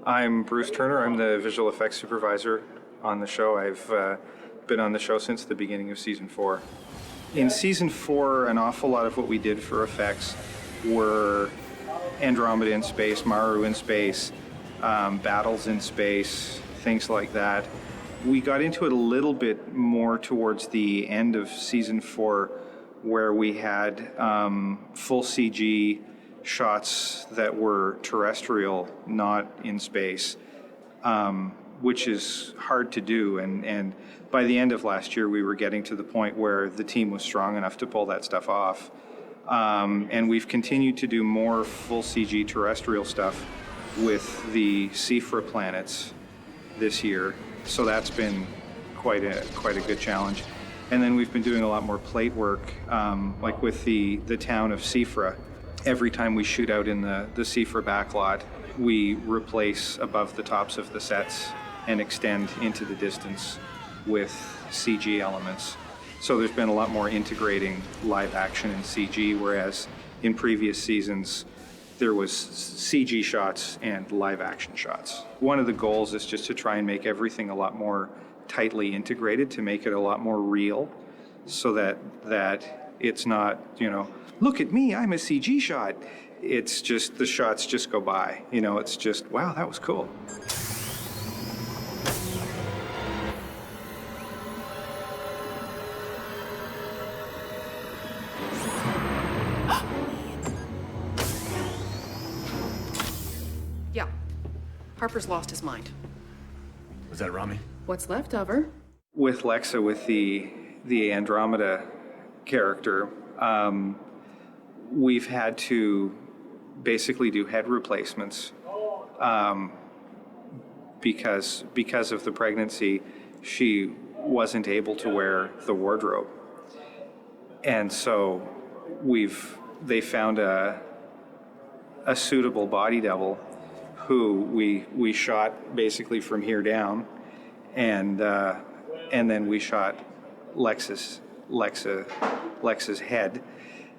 I'm Bruce Turner. I'm the visual effects supervisor on the show. I've been on the show since the beginning of season 4. In season 4, an awful lot of what we did for effects were Andromeda in space, Maru in space, battles in space, things like that. We got into it a little bit more towards the end of season 4, where we had full CG shots that were terrestrial, not in space, which is hard to do. And by the end of last year, we were getting to the point where the team was strong enough to pull that stuff off. And we've continued to do more full CG terrestrial stuff with the Seafra planets this year. So that's been quite a good challenge. And then we've been doing a lot more plate work, like with the town of Seafra. Every time we shoot out in the Seafra backlot, we replace above the tops of the sets and extend into the distance with CG elements. So there's been a lot more integrating live action and CG, whereas in previous seasons, there was CG shots and live action shots. One of the goals is just to try and make everything a lot more tightly integrated, to make it a lot more real, so that it's not, look at me, I'm a CG shot. It's just, the shots just go by. It's just, wow, that was cool. Yeah, Harper's lost his mind. Was that Rami? What's left of her? With Lexa, with the Andromeda character, we've had to basically do head replacements because of the pregnancy. She wasn't able to wear the wardrobe, and so they found a suitable body double who we shot basically from here down, and then we shot Lexa's head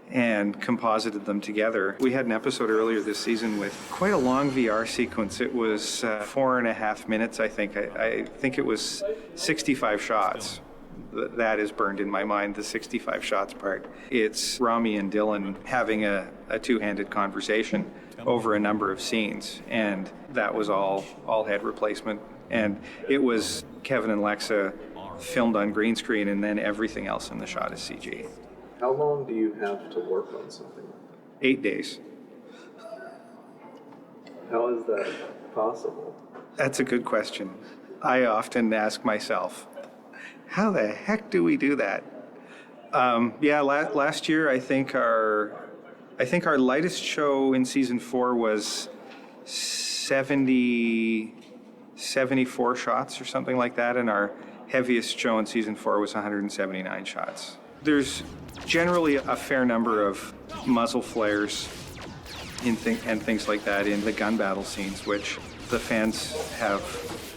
and composited them together. We had an episode earlier this season with quite a long VR sequence. It was 4.5 minutes, I think. I think it was 65 shots. That is burned in my mind, the 65 shots part. It's Rami and Dylan having a two-handed conversation over a number of scenes, and that was all head replacement. And it was Kevin and Lexa filmed on green screen, and then everything else in the shot is CG. How long do you have to work on something like that? 8 days. How is that possible? That's a good question. I often ask myself, how the heck do we do that? Last year I think our lightest show in season 4 was 74 shots or something like that, and our heaviest show in season 4 was 179 shots. There's generally a fair number of muzzle flares and things like that in the gun battle scenes, which the fans have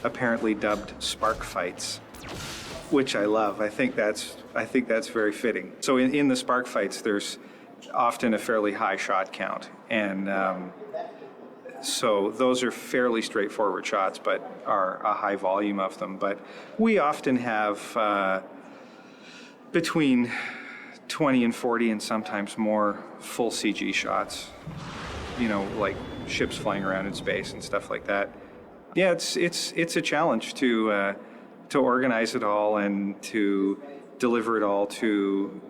apparently dubbed spark fights, which I love. I think that's very fitting. So in the spark fights, there's often a fairly high shot count, and so those are fairly straightforward shots, but are a high volume of them. But we often have between 20 and 40 and sometimes more full CG shots, like ships flying around in space and stuff like that. Yeah, it's a challenge to organize it all and to deliver it all to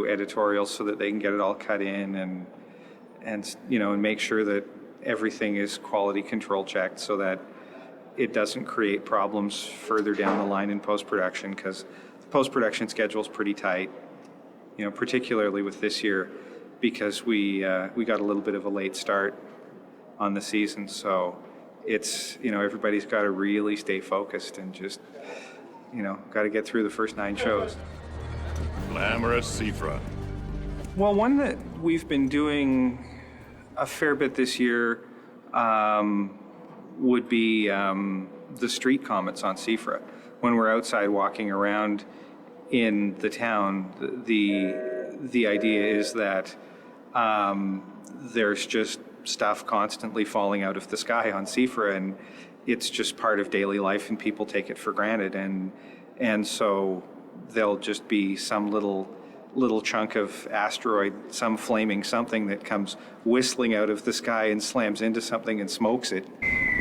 editorials so that they can get it all cut in and make sure that everything is quality control checked so that it doesn't create problems further down the line in post-production, because the post-production schedule is pretty tight, particularly with this year, because we got a little bit of a late start on the season. So it's, everybody's got to really stay focused and just, got to get through the first 9 shows. Glamorous Seafra. Well, one that we've been doing a fair bit this year would be the street comets on Seafra. When we're outside walking around in the town, the idea is that there's just stuff constantly falling out of the sky on Seafra, and it's just part of daily life, and people take it for granted, and so there'll just be some little chunk of asteroid, some flaming something that comes whistling out of the sky and slams into something and smokes it.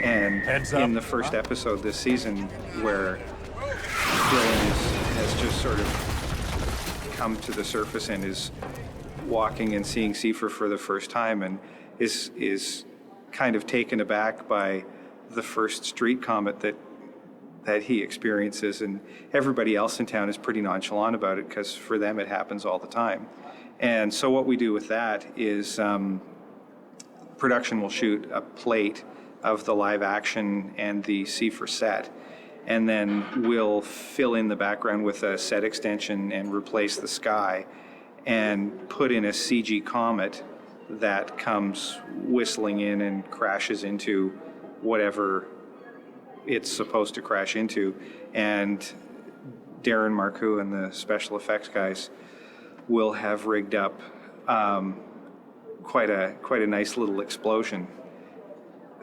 And Heads up. in the first episode this season, where Dylan has just sort of come to the surface and is walking and seeing Seafra for the first time, and is kind of taken aback by the first street comet that he experiences, and everybody else in town is pretty nonchalant about it because for them it happens all the time. And so what we do with that is production will shoot a plate of the live action and the Seafra set, and then we'll fill in the background with a set extension and replace the sky and put in a CG comet that comes whistling in and crashes into whatever it's supposed to crash into. And Darren Marcoux and the special effects guys will have rigged up quite a nice little explosion.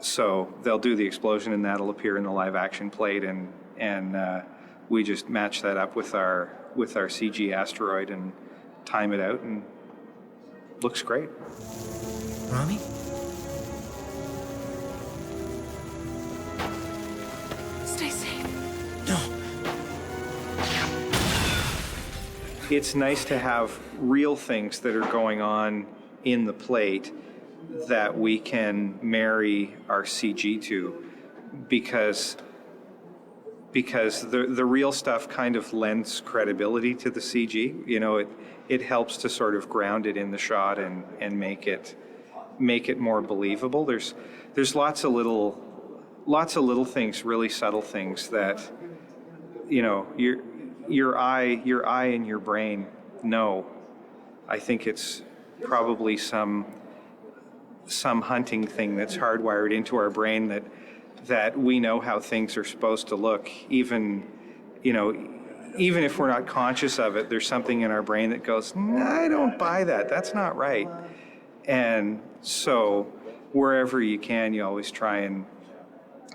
So they'll do the explosion and that'll appear in the live action plate, and we just match that up with our CG asteroid and time it out, and looks great. Rami? Stay safe. No. It's nice to have real things that are going on in the plate that we can marry our CG to, because the real stuff kind of lends credibility to the CG. You know, it helps to sort of ground it in the shot and make it more believable. There's lots of little things, really subtle things that, you know, your eye and your brain know. I think it's probably some hunting thing that's hardwired into our brain that we know how things are supposed to look. Even if we're not conscious of it, there's something in our brain that goes, I don't buy that. That's not right. And so wherever you can, you always try and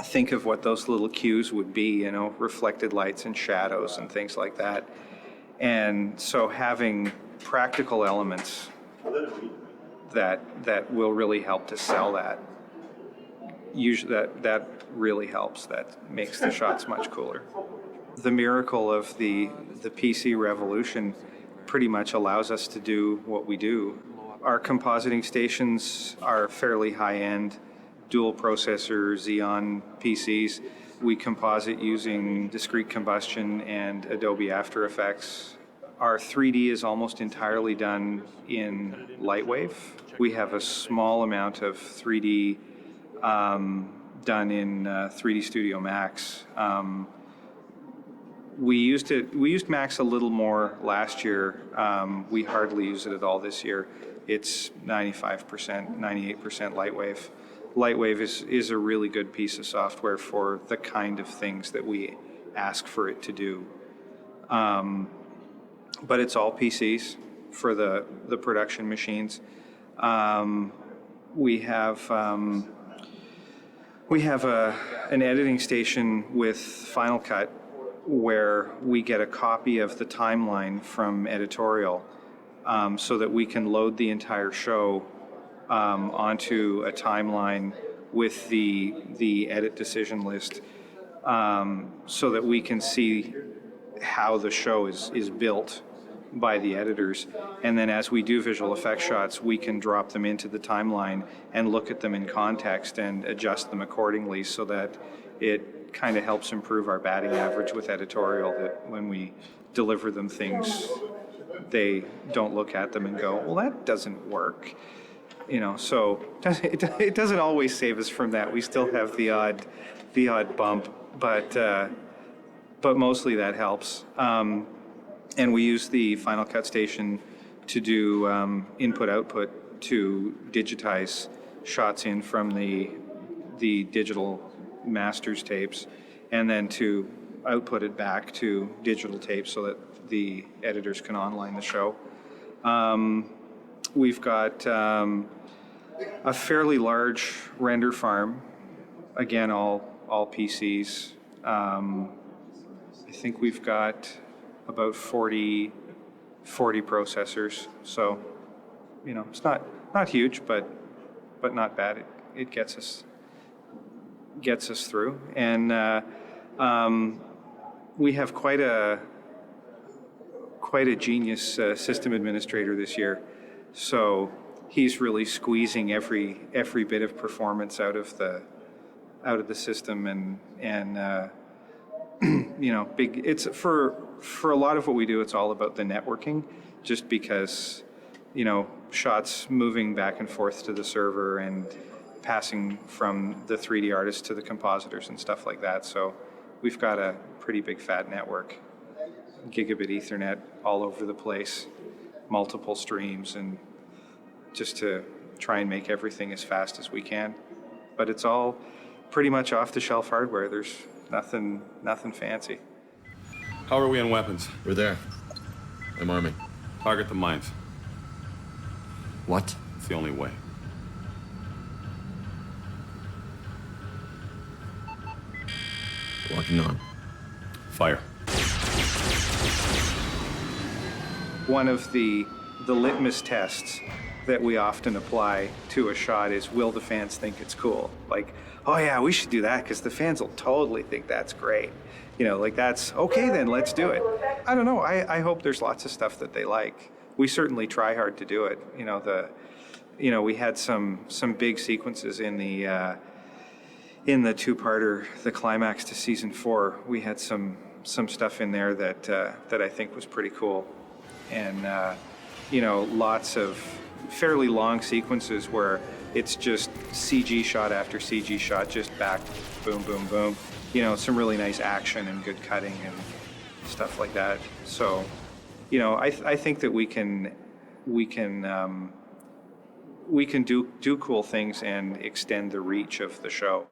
think of what those little cues would be, you know, reflected lights and shadows and things like that. And so having practical elements that will really help to sell that, usually that really helps. That makes the shots much cooler. The miracle of the PC revolution pretty much allows us to do what we do. Our compositing stations are fairly high-end, dual processor Xeon PCs. We composite using discrete combustion and Adobe After Effects. Our 3D is almost entirely done in Lightwave. We have a small amount of 3D done in 3D Studio Max. We used Max a little more last year. We hardly use it at all this year. It's 95%, 98% Lightwave. Lightwave is a really good piece of software for the kind of things that we ask for it to do. But it's all PCs for the production machines. We have an editing station with Final Cut where we get a copy of the timeline from editorial, so that we can load the entire show onto a timeline with the edit decision list, so that we can see how the show is built by the editors. And then as we do visual effects shots, we can drop them into the timeline and look at them in context and adjust them accordingly, so that it kind of helps improve our batting average with editorial, that when we deliver them things, they don't look at them and go, well, that doesn't work. You know, so it doesn't always save us from that. We still have the odd bump, but mostly that helps. And we use the Final Cut station to do input-output to digitize shots in from the digital masters tapes, and then to output it back to digital tapes so that the editors can online the show. We've got a fairly large render farm. Again, all PCs. I think we've got about 40 processors. So, it's not huge, but not bad. It gets us through. And we have quite a genius system administrator this year. So he's really squeezing every bit of performance out of the system, and big. It's for a lot of what we do. It's all about the networking, just because shots moving back and forth to the server and passing from the 3D artists to the compositors and stuff like that. So we've got a pretty big fat network, gigabit Ethernet all over the place, multiple streams, and just to try and make everything as fast as we can. But it's all pretty much off-the-shelf hardware. There's nothing fancy. How are we on weapons? We're there. I'm arming. Target the mines. What? It's the only way. Locking on. Fire. One of the litmus tests that we often apply to a shot is, will the fans think it's cool? Like, oh yeah, we should do that because the fans will totally think that's great. That's okay, then let's do it. I don't know. I hope there's lots of stuff that they like. We certainly try hard to do it. We had some big sequences in the two-parter, the climax to season 4. We had some stuff in there that I think was pretty cool, and lots of fairly long sequences where it's just CG shot after CG shot, just back, boom, boom, boom. Some really nice action and good cutting and stuff like that. So, I think that we can do cool things and extend the reach of the show.